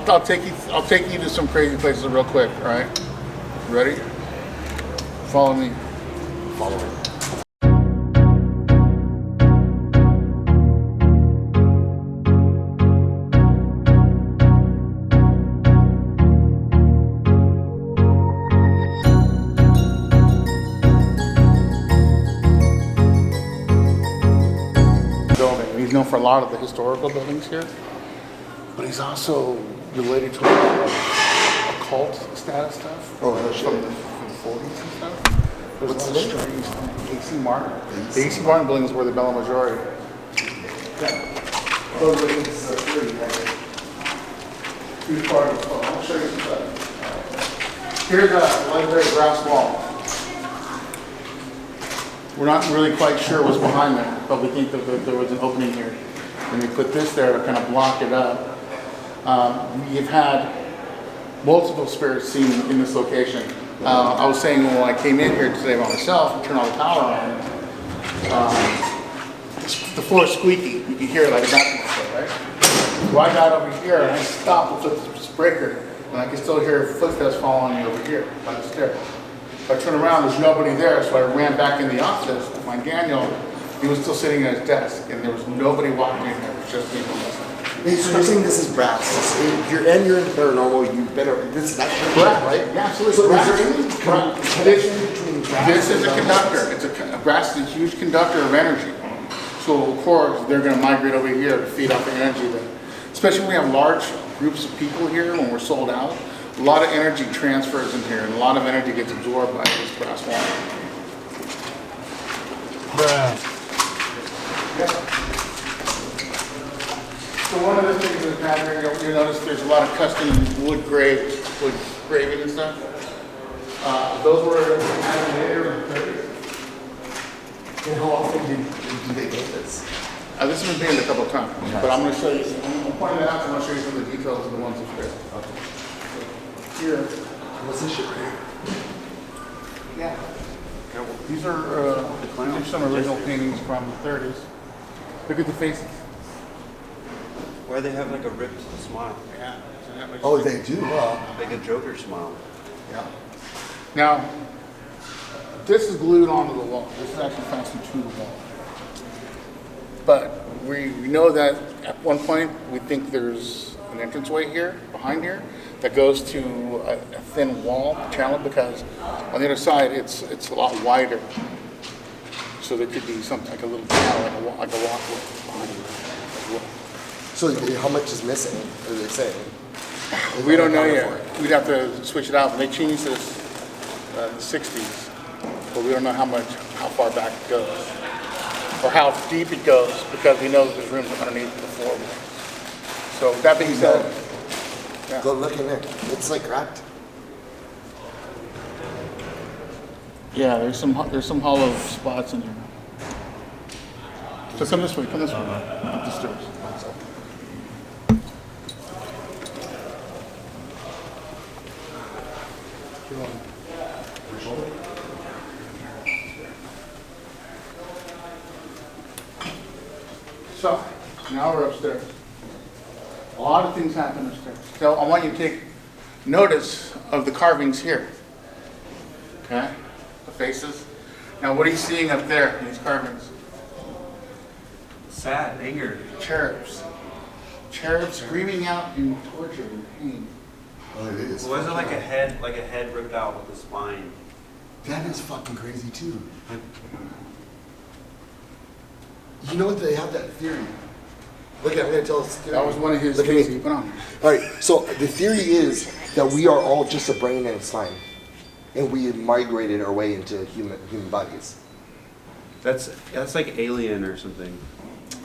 I'll take you to some crazy places real quick. All right, ready? Follow me. Follow me. He's known for a lot of the historical buildings here, but he's also related to a lot of occult status stuff. Oh, no shit. From the 40s and stuff. There's a lot of strange stuff. A.C. Martin. The A.C. Martin building is where the Bella Maggiore. Yeah. Those are three. Huge part of the photo. I'll show you some stuff. Here's a legendary brass wall. We're not really quite sure what's behind there, but we think that there was an opening here. And we put this there to kind of block it up. We've had multiple spirits seen in this location. I was saying when I came in here today by myself and turned all the power on, the floor is squeaky. You can hear it like a bathroom floor, right? So I got over here and I stopped and flipped this breaker, and I can still hear footsteps following me over here by the stairs. I turned around, there's nobody there, so I ran back in the office to find Daniel. He was still sitting at his desk, and there was nobody walking in there. It was just me. Hey, so you're saying this is brass? You're in paranormal. You better. This is actually brass, right? Yeah, absolutely. So brass. is there any connection between brass? This is a conductor. Brass is a huge conductor of energy. So of course they're going to migrate over here to feed off the energy. Especially when we have large groups of people here, when we're sold out. A lot of energy transfers in here, and a lot of energy gets absorbed by this brass wall. Brass. Yeah. So one of the things in the pattern, you'll notice there's a lot of custom wood graving and stuff. Those were added later in the 30s. And how often do they get this? This has been painted a couple of times, but I'm going to show you. I'm pointing it out, so I'm going to show you some of the details of the ones that's here. Okay. Here. What's this shit right here? Yeah. These are some original paintings from the 30s. Look at the faces. Why they have like a ripped smile? Yeah. Oh, they do, huh? Like a Joker smile. Yeah. Now, this is glued onto the wall. This is actually fastened to the wall. But we know that at one point we think there's an entranceway here, behind here, that goes to a thin wall channel, because on the other side it's a lot wider. So there could be something like a little channel, like a walkway behind it as well. So how much is missing? What are they saying? We don't know yet. We'd have to switch it out. They changed this in the 60s, but we don't know how far back it goes, or how deep it goes, because we know that there's rooms underneath the floor. So that being said, yeah. Go look in there. It's like cracked. Yeah, there's some hollow spots in here. So come this way. Up the stairs. So, now we're upstairs. A lot of things happen upstairs. So I want you to take notice of the carvings here. Okay? The faces. Now what are you seeing up there in these carvings? Sad, anger. Cherubs. Cherubs screaming out in torture and pain. Oh, it is. Well, is it like a head ripped out with the spine? That is fucking crazy too. You know what? They have that theory. Look, I'm going to tell us. That was one of his Look at things me. he put on. All right, so the theory is that we are all just a brain and a spine, and we migrated our way into human bodies. That's like Alien or something.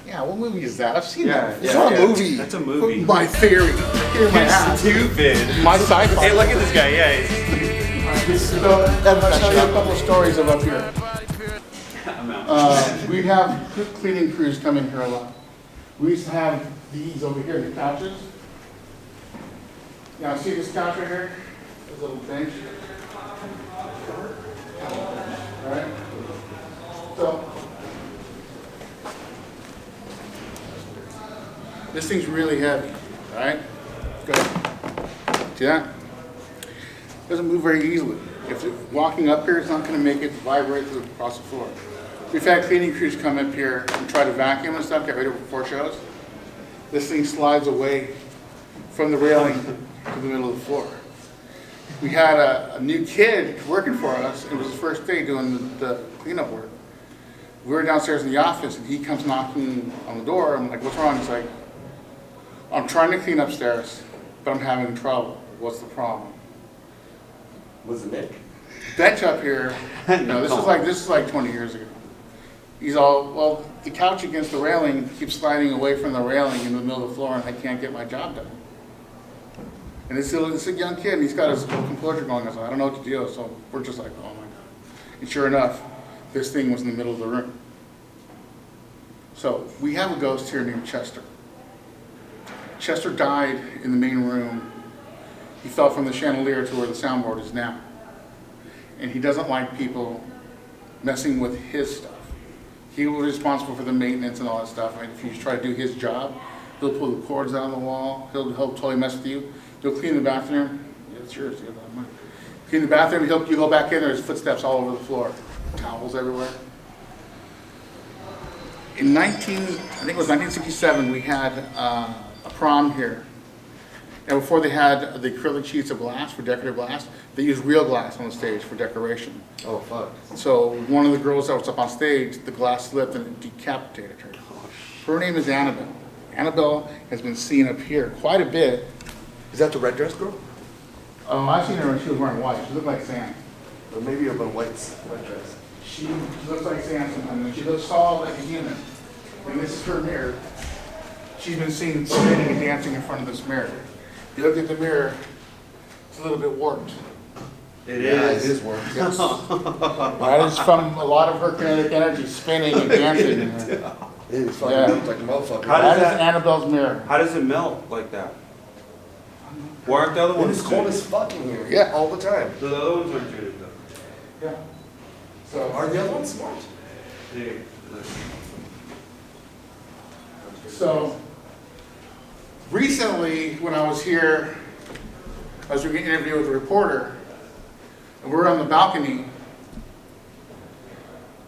Yeah, what movie is that? I've seen that. It's not a movie. That's a movie. My theory. Here my hat. Stupid. My sci-fi. Hey, look at this guy. Yeah. So, I'll tell you a couple of stories of up here. We have cleaning crews come in here a lot. We used to have these over here, the couches. Now, see this couch right here? This little bench. All right? So, this thing's really heavy, all right? Go ahead. See that? Doesn't move very easily. If it's walking up here, it's not going to make it vibrate across the floor. We've had cleaning crews come up here and try to vacuum and stuff, get ready before shows. This thing slides away from the railing to the middle of the floor. We had a new kid working for us. It was his first day doing the cleanup work. We were downstairs in the office, and he comes knocking on the door. I'm like, what's wrong? He's like, I'm trying to clean upstairs, but I'm having trouble. What's the problem? Was it Nick? Bench up here, this is like 20 years ago. He's all, well, the couch against the railing keeps sliding away from the railing in the middle of the floor, and I can't get my job done. And it's a young kid, and he's got his whole composure going. I don't know what to do, so we're just like, oh my God. And sure enough, this thing was in the middle of the room. So we have a ghost here named Chester. Chester died in the main room. He fell from the chandelier to where the soundboard is now. And he doesn't like people messing with his stuff. He was responsible for the maintenance and all that stuff. And if you try to do his job, he'll pull the cords out of the wall. He'll totally mess with you. He'll clean the bathroom. Yeah, it's yours. You got mine. Clean the bathroom. You go back in. There's footsteps all over the floor. Towels everywhere. In I think it was 1967, we had a prom here. And before they had the acrylic sheets of glass for decorative glass, they used real glass on the stage for decoration. Oh, fuck. So one of the girls that was up on stage, the glass slipped and it decapitated her. Her name is Annabelle. Annabelle has been seen up here quite a bit. Is that the red dress girl? I've seen her when she was wearing white. She looked like Sam. Or maybe a white dress. She looks like Sam sometimes, and she looks tall like a human. And this is her mirror. She's been seen spinning and dancing in front of this mirror. If you look at the mirror, it's a little bit warped. It It is warm. Yes. That is from a lot of her kinetic energy spinning and dancing. It is fucking Yeah. like a motherfucker. How does That is that- Annabelle's mirror. How does it melt like that? Why aren't the other And ones it's cold treated? as fuck in here. Yeah. All the time. The other ones aren't treated though. Yeah. So, Are the other ones smart? so recently, when I was here, I was doing an interview with a reporter, and we're on the balcony.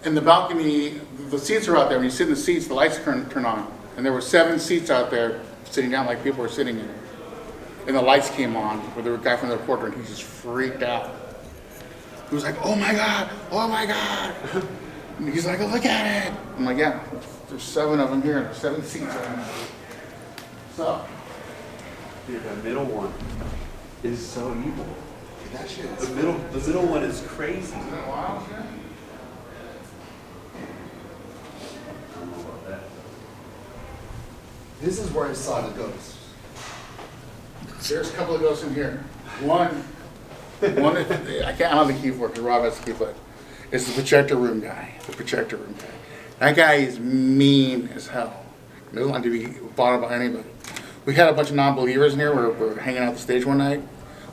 In the balcony, the seats are out there. When you sit in the seats, the lights turn on. And there were 7 seats out there sitting down like people were sitting in. And the lights came on with the guy from the reporter, and he just freaked out. He was like, oh my God, oh my God. And he's like, oh, look at it. I'm like, yeah, there's 7 of them here, 7 seats right now. So, Dude, that middle one is so evil. That shit is. The middle one is crazy. it's been a while, sure. I don't know about that. This is where I saw the ghost. There's a couple of ghosts in here. One, I don't have the key for it because Rob has the key, but it's the projector room guy. That guy is mean as hell. He doesn't like to be bothered by anybody. We had a bunch of non-believers in here. We were hanging out the stage one night.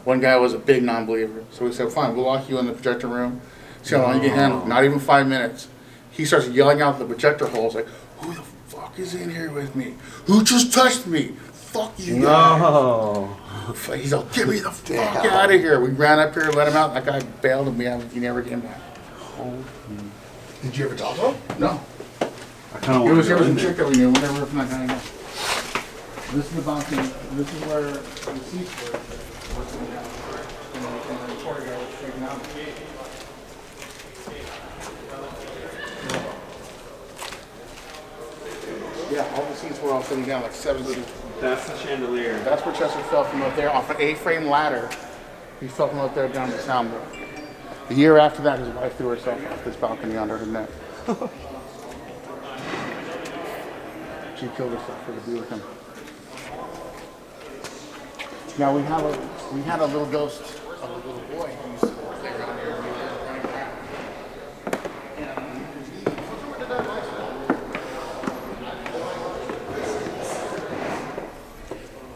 One guy was a big non-believer. So we said, fine, we'll lock you in the projector room. See how long you can handle. Not even 5 minutes. He starts yelling out the projector holes like, who the fuck is in here with me? Who just touched me? Fuck you guys. No. He's like, get me the fuck out of here. We ran up here, let him out. That guy bailed and he never came back. Did you ever talk to him? No. I kind of It want was to go a in chick there. that we knew. We never heard from that guy again. This is the balcony. This is where the seats were. We're sitting down. And the reporter guy was freaking out. Yeah, all the seats were all sitting down, like 7 seats. That's the chandelier. That's where Chester fell from up there off an A-frame ladder. He fell from up there down to the soundboard. The year after that, his wife threw herself off this balcony under her neck. She killed herself to be with him. Now we had a little ghost of a little boy who used to play around here and we were running around.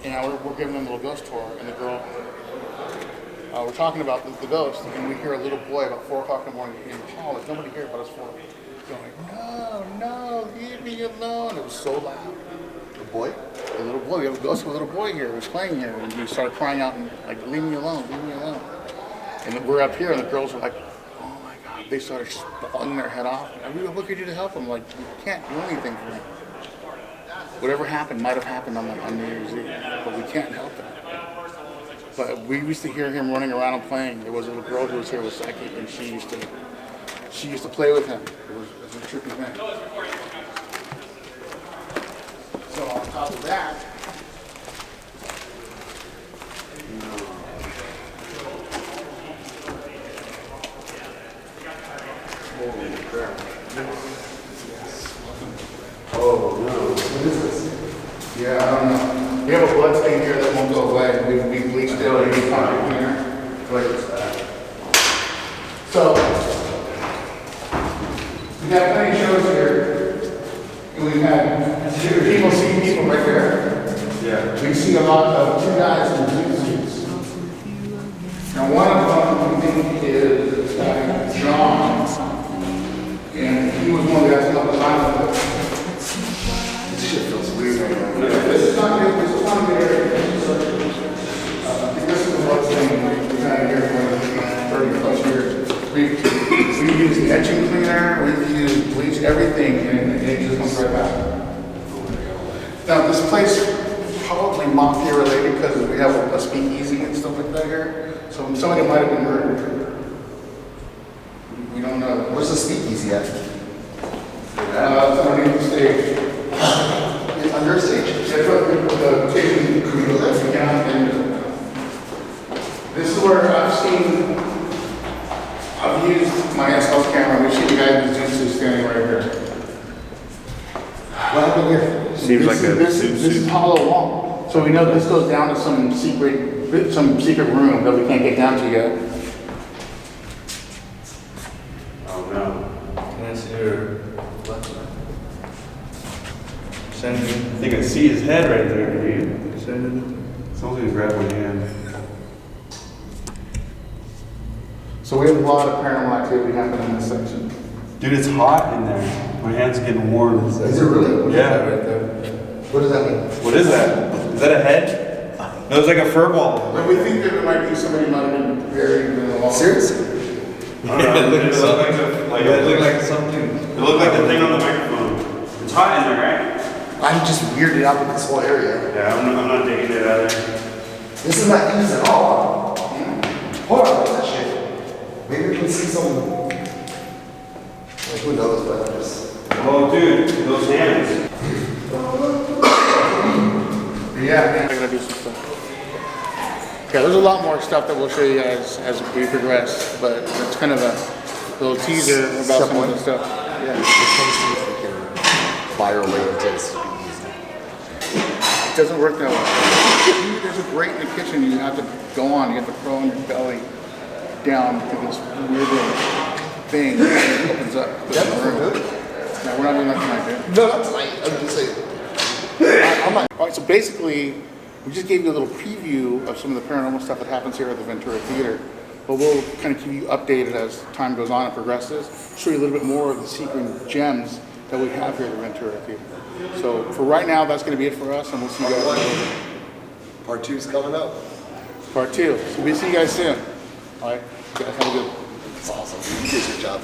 And we're giving them a little ghost tour, and the girl, we're talking about the ghost, and we hear a little boy about 4 o'clock in the morning in the hall. There's nobody here but us 4. Going, no, leave me alone. It was so loud. The boy? a little boy, we have a ghost of a little boy here who's playing here. And he started crying out and like, leave me alone, leave me alone. And we're up here and the girls were like, oh my God. They started just bawling their head off. What could you do to help him? Like, you can't do anything for him. Whatever happened might have happened on New Year's Eve, but we can't help it. But we used to hear him running around and playing. There was a little girl who was here with psychic, and she used to play with him. It was a trippy thing. So on top of that, Holy crap. Oh no, what is this? yeah, I don't know. We have a blood stain here that won't go away. We bleached it, we need concrete cleaner. So, we've got plenty of shows here. We've had people see people right there. Yeah. We see a lot of two guys in blue suits. Now one of them we think is this guy, John. And he was one of the guys who helped us out with it. This shit feels weird right now. This is not good, this is not a good area. This is the blood stain we've had here for 30 plus years. We've used etching cleaner, we've used bleach, everything, and it just comes right back. Now, this place probably mafia related because we have a speakeasy and stuff like that here. So somebody might have been murdered. We don't know. Where's the speakeasy at? It's underneath the stage. It's under stage. That's what the taking the down, and this is where I've used my SLS camera. We see the guy who's just standing right here. What happened here? Seems like a this is hollow wall. So we know this goes down to some secret room that we can't get down to yet. Oh no. Can I see your left side? I think I see his head right there, dude. Someone's gonna grab my hand. So we have a lot of paranormal activity happening in this section. Dude, it's hot in there. My hand's getting warm. Is it really? Yeah. Right there. What does that mean? What is that? Is that a head? No, it's like a fur ball. But we think that it might be somebody might have been buried in the wall. Seriously? It looked like something. It looked like the thing on the microphone. It's hot in there, right? I'm just weirded out with this whole area. Yeah, I'm not digging it either. This is not used at all. Hold on, what's that shit? Maybe we can see some. Like, who knows, but I'm just. Oh, dude, those hands. Yeah, I'm gonna do some stuff. Yeah, there's a lot more stuff that we'll show you guys as we progress, but it's kind of a little teaser about Step some one. of the stuff. Yeah. Just want to see if we can buy our way into this speakeasy. It doesn't work that way. There's a grate in the kitchen you have to go on. You have to throw on your belly down to this weird little thing that opens up. Yeah, we're good. No, we're not doing nothing like that. No, not tonight. I'm just saying. I'm not. All right, so basically, we just gave you a little preview of some of the paranormal stuff that happens here at the Ventura Theatre, but we'll kind of keep you updated as time goes on and progresses, show you a little bit more of the secret gems that we have here at the Ventura Theatre. So for right now, that's going to be it for us, and we'll see you guys later. Part 2's coming up. Part 2. So we'll see you guys soon. All right, you guys have a good. It's awesome. You did your job.